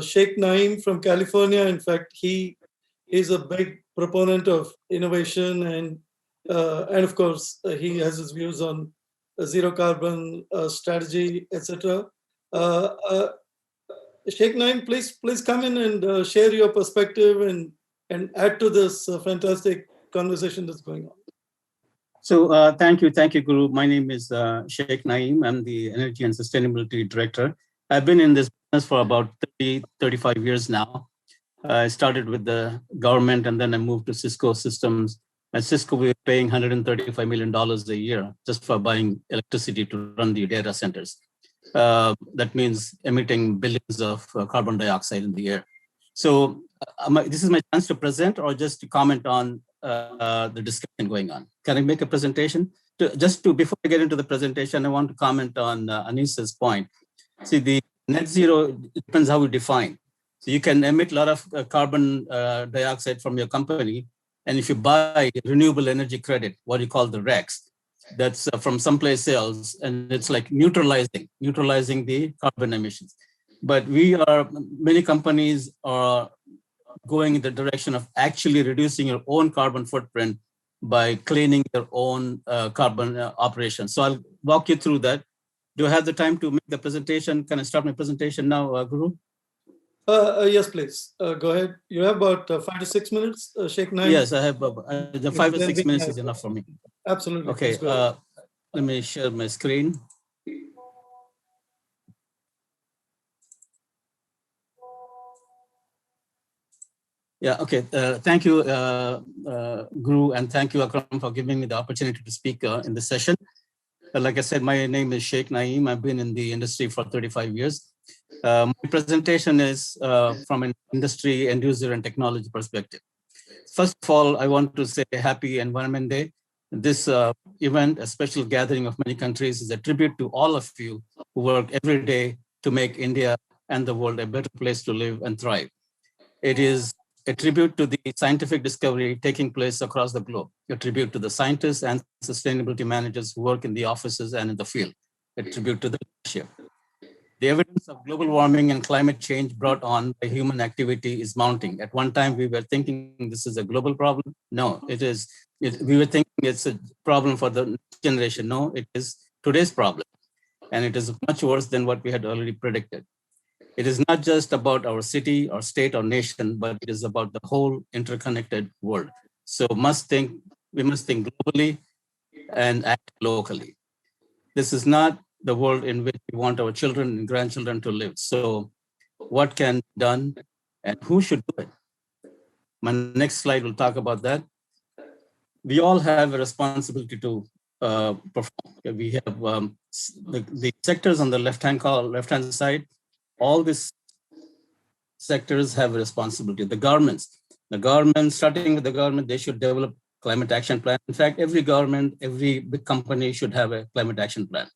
Sheikh Nayeem from California. In fact, he is a big proponent of innovation, and of course, he has his views on zero carbon strategy, etc. Sheikh Nayeem, please come in and share your perspective and add to this fantastic conversation that's going on. So thank you, Guru. My name is Sheikh Nayeem. I'm the Energy and Sustainability Director. I've been in this business for about 35 years now. I started with the government and then I moved to Cisco Systems. At Cisco, we were paying $135 million a year just for buying electricity to run the data centers. That means emitting billions of carbon dioxide in the air. So this is my chance to present or just to comment on the discussion going on. Can I make a presentation? Before I get into the presentation, I want to comment on Anissa's point. See, the net zero, it depends how we define. So you can emit a lot of carbon dioxide from your company. And if you buy renewable energy credit, what you call the RECs, that's from someplace else, and it's like neutralizing the carbon emissions. But many companies are going in the direction of actually reducing your own carbon footprint by cleaning their own carbon operations. So I'll walk you through that. Do I have the time to make the presentation? Can I start my presentation now, Guru? Yes, please. Go ahead. You have about 5 to 6 minutes, Sheikh Nayeem? Yes, I have the 5 or 6 minutes is enough for me. Absolutely. Okay, let me share my screen. Yeah, okay. Thank you, Guru, and thank you, Akram, for giving me the opportunity to speak in this session. Like I said, my name is Sheikh Nayeem. I've been in the industry for 35 years. My presentation is from an industry, end user, and technology perspective. First of all, I want to say Happy Environment Day. This event, a special gathering of many countries, is a tribute to all of you who work every day to make India and the world a better place to live and thrive. It is a tribute to the scientific discovery taking place across the globe, a tribute to the scientists and sustainability managers who work in the offices and in the field, a tribute to the leadership. The evidence of global warming and climate change brought on by human activity is mounting. At one time, we were thinking this is a global problem. No, we were thinking it's a problem for the next generation. No, it is today's problem. And it is much worse than what we had already predicted. It is not just about our city or state or nation, but it is about the whole interconnected world. So we must think globally and act locally. This is not the world in which we want our children and grandchildren to live. So what can be done and who should do it? My next slide will talk about that. We all have a responsibility to perform. We have the sectors on the left-hand side. All these sectors have a responsibility. The government, starting with the government, they should develop climate action plan. In fact, every government, every big company should have a climate action plan.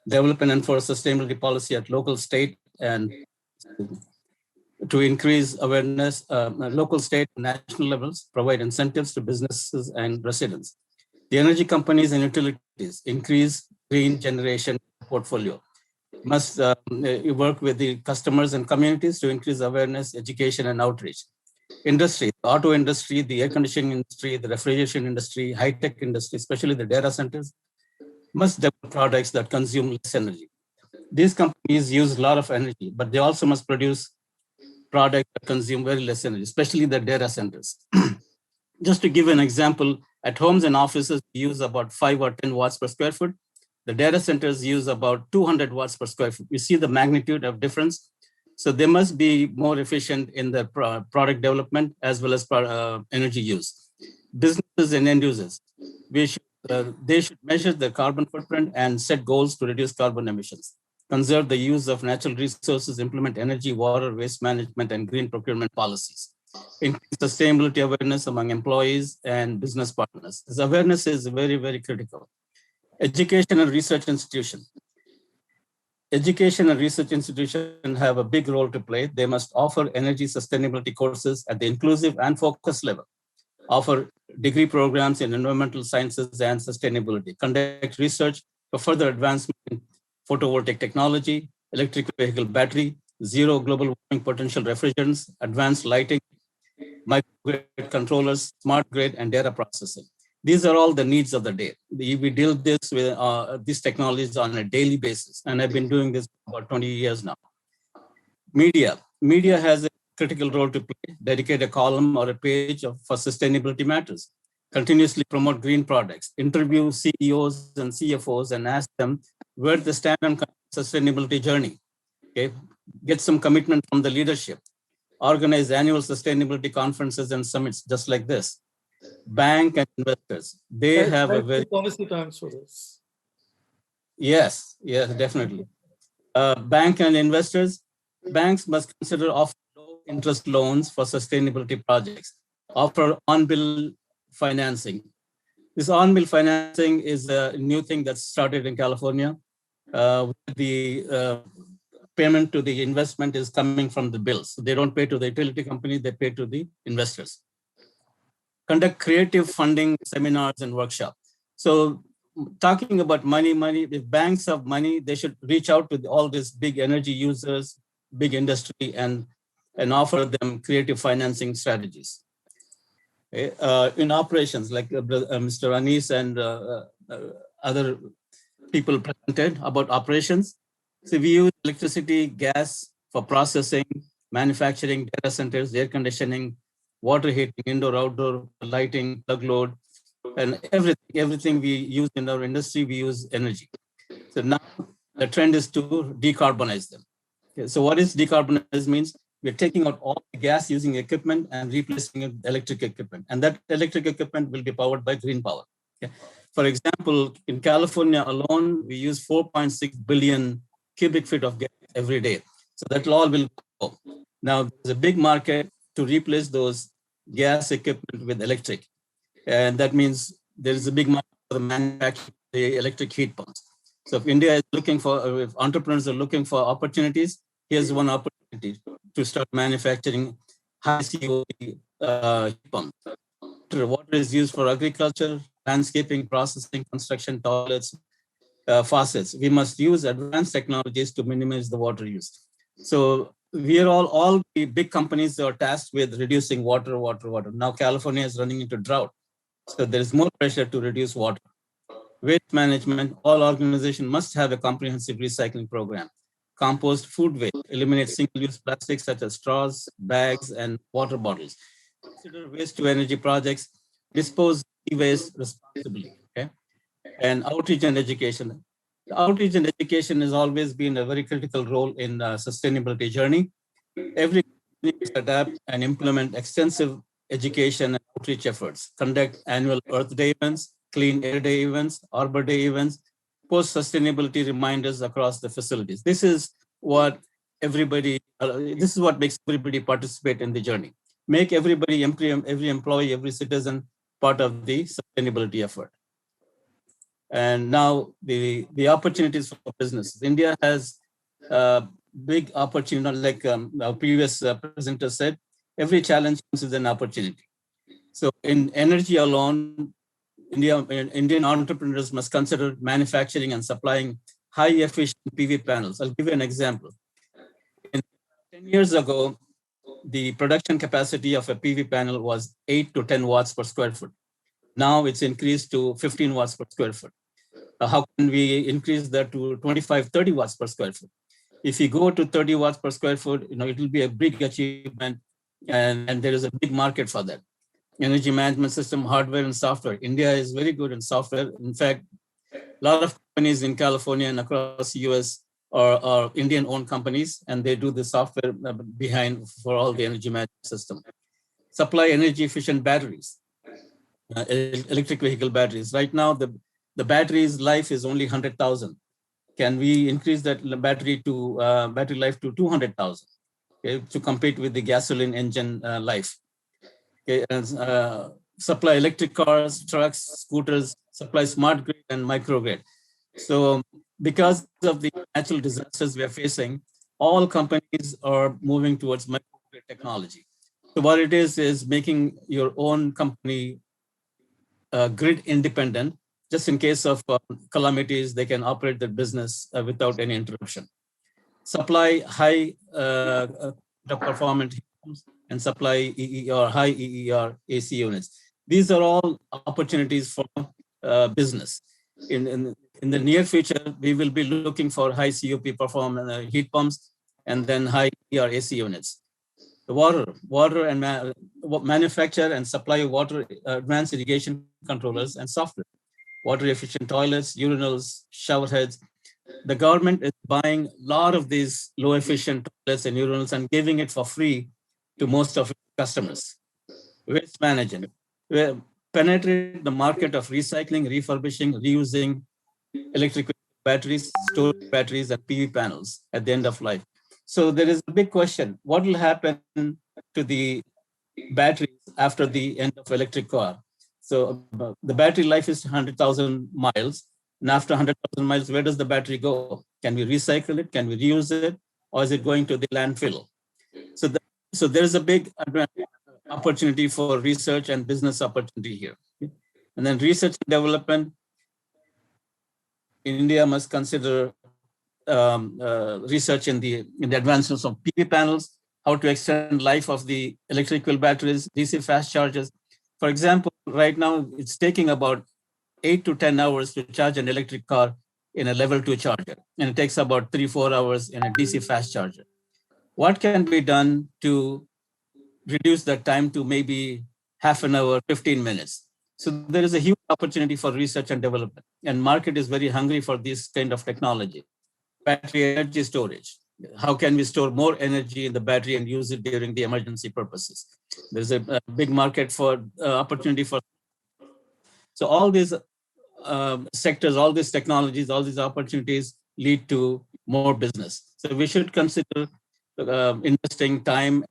Develop and enforce sustainability policy at local, state, and to increase awareness, local, state, and national levels, provide incentives to businesses and residents. The energy companies and utilities increase green generation portfolio. Must work with the customers and communities to increase awareness, education, and outreach. Industry, the auto industry, the air conditioning industry, the refrigeration industry, high-tech industry, especially the data centers, must develop products that consume less energy. These companies use a lot of energy, but they also must produce products that consume very less energy, especially the data centers. Just to give an example, at homes and offices, we use about 5 or 10 watts per square foot. The data centers use about 200 watts per square foot. You see the magnitude of difference. So they must be more efficient in their product development as well as energy use. Businesses and end users, they should measure their carbon footprint and set goals to reduce carbon emissions, conserve the use of natural resources, implement energy, water, waste management, and green procurement policies. Increase sustainability awareness among employees and business partners. This awareness is very, very critical. Education and research institution. Education and research institutions have a big role to play. They must offer energy sustainability courses at the inclusive and focus level, offer degree programs in environmental sciences and sustainability, conduct research for further advancement in photovoltaic technology, electric vehicle battery, zero global warming potential refrigerants, advanced lighting, microgrid controllers, smart grid, and data processing. These are all the needs of the day. We deal this with these technologies on a daily basis, and I've been doing this for about 20 years now. Media has a critical role to play. Dedicate a column or a page for sustainability matters. Continuously promote green products. Interview CEOs and CFOs and ask them where they stand on sustainability journey. Okay, get some commitment from the leadership. Organize annual sustainability conferences and summits just like this. Bank and investors, they have a very policy times for this. Yes, definitely. Bank and investors, banks must consider offering low interest loans for sustainability projects, offer on-bill financing. This on-bill financing is a new thing that started in California. The payment to the investment is coming from the bills. So they don't pay to the utility company, they pay to the investors. Conduct creative funding seminars and workshops. So talking about money, if banks have money, they should reach out to all these big energy users, big industry, and offer them creative financing strategies. In operations, like Mr. Anis and other people presented about operations. So we use electricity, gas for processing, manufacturing, data centers, air conditioning, water heating, indoor, outdoor, lighting, plug load, and everything we use in our industry, we use energy. So now the trend is to decarbonize them. Okay, so what is decarbonize means? We're taking out all the gas using equipment and replacing it with electric equipment. And that electric equipment will be powered by green power. Okay. For example, in California alone, we use 4.6 billion cubic feet of gas every day. So that all will go. Now, there's a big market to replace those gas equipment with electric. And that means there is a big market for the manufacturing of the electric heat pumps. So if India is looking for, if entrepreneurs are looking for opportunities, here's one opportunity to start manufacturing high COE heat pumps. Water is used for agriculture, landscaping, processing, construction, toilets, faucets. We must use advanced technologies to minimize the water use. So we are all the big companies are tasked with reducing water. Now California is running into drought. So there is more pressure to reduce water. Waste management, all organizations must have a comprehensive recycling program. Compost food waste, eliminate single-use plastics such as straws, bags, and water bottles. Consider waste to energy projects, dispose e-waste responsibly, okay? And outreach and education. Outreach and education has always been a very critical role in sustainability journey. Every company must adapt and implement extensive education and outreach efforts, conduct annual Earth Day events, Clean Air Day events, Arbor Day events, post sustainability reminders across the facilities. This is what everybody, this is what makes everybody participate in the journey. Make everybody, every employee, every citizen part of the sustainability effort. And now the opportunities for businesses. India has big opportunity, like our previous presenter said, every challenge comes with an opportunity. So in energy alone, Indian entrepreneurs must consider manufacturing and supplying high efficient PV panels. I'll give you an example. 10 years ago, the production capacity of a PV panel was 8 to 10 watts per square foot. Now it's increased to 15 watts per square foot. How can we increase that to 25, 30 watts per square foot? If you go to 30 watts per square foot, it will be a big achievement, and there is a big market for that. Energy management system, hardware and software. India is very good in software. In fact, a lot of companies in California and across the US are Indian-owned companies, and they do the software behind for all the energy management system. Supply energy-efficient batteries, electric vehicle batteries. Right now, the battery's life is only 100,000. Can we increase that battery life to 200,000, okay, to compete with the gasoline engine life? Okay, and, supply electric cars, trucks, scooters, supply smart grid and microgrid. So because of the natural disasters we are facing, all companies are moving towards microgrid technology. So what it is making your own company grid independent. Just in case of calamities, they can operate their business without any interruption. supply high performance heat pumps, and supply EER, high EER AC units. These are all opportunities for business. In the near future, we will be looking for high COP performance heat pumps and then high EER AC units. The water and manufacture and supply of water, advanced irrigation controllers and software, water efficient toilets, urinals, shower heads. The government is buying a lot of these low efficient toilets and urinals and giving it for free to most of its customers. Waste management, penetrate the market of recycling, refurbishing, reusing electric batteries, storage batteries, and PV panels at the end of life. So there is a big question: what will happen to the batteries after the end of electric car? So the battery life is 100,000 miles, and after 100,000 miles, where does the battery go? Can we recycle it? Can we reuse it? Or is it going to the landfill? So there is a big opportunity for research and business opportunity here. And then research and development, India must consider research in the advancements of PV panels, how to extend life of the electrical batteries, DC fast chargers. For example, right now it's taking about 8 to 10 hours to charge an electric car in a level 2 charger, and it takes about 3-4 hours in a DC fast charger. What can be done to reduce that time to maybe half an hour, 15 minutes? So there is a huge opportunity for research and development, and market is very hungry for this kind of technology. Battery energy storage. How can we store more energy in the battery and use it during the emergency purposes? There's a big market for opportunity for. So all these sectors, all these technologies, all these opportunities lead to more business. So we should consider investing time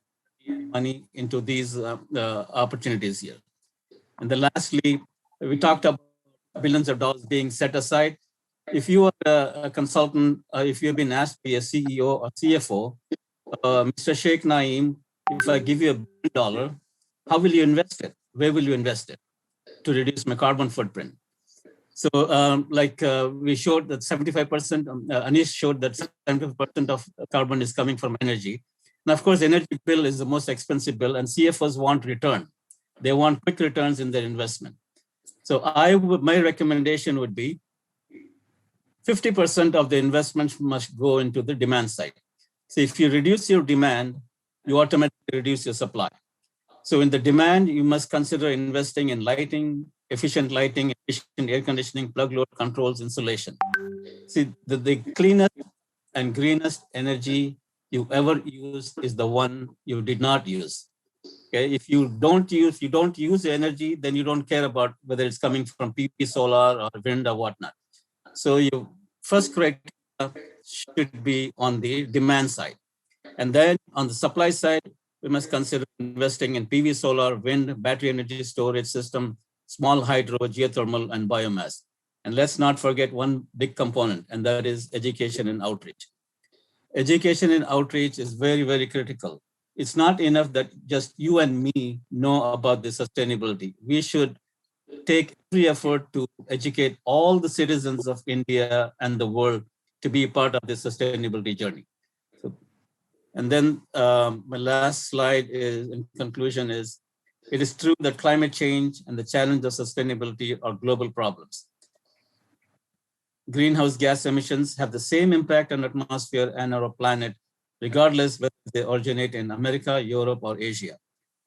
and money into these opportunities here. And then lastly, we talked about billions of dollars being set aside. If you are a consultant, if you've been asked to be a CEO or CFO, Mr. Sheikh Nayeem, if I give you $1 billion, how will you invest it? Where will you invest it to reduce my carbon footprint? So we showed that 75%, Anish showed that 75% of carbon is coming from energy. And of course, energy bill is the most expensive bill, and CFOs want return. They want quick returns in their investment. So my recommendation would be 50% of the investment must go into the demand side. So if you reduce your demand, you automatically reduce your supply. So in the demand, you must consider investing in lighting, efficient air conditioning, plug load controls, insulation. See, the cleanest and greenest energy you ever used is the one you did not use. Okay, if you don't use energy, then you don't care about whether it's coming from PV, solar, or wind, or whatnot. So your first criteria should be on the demand side. And then on the supply side, we must consider investing in PV, solar, wind, battery energy storage system, small hydro, geothermal, and biomass. And let's not forget one big component, and that is education and outreach. Education and outreach is very, very critical. It's not enough that just you and me know about the sustainability. We should take every effort to educate all the citizens of India and the world to be part of this sustainability journey. And then my last slide is, in conclusion, is it is true that climate change and the challenge of sustainability are global problems. Greenhouse gas emissions have the same impact on atmosphere and our planet, regardless whether they originate in America, Europe, or Asia.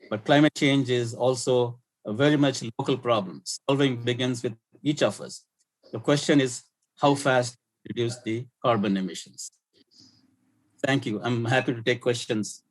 But climate change is also a very much local problem. Solving begins with each of us. The question is how fast reduce the carbon emissions. Thank you. I'm happy to take questions.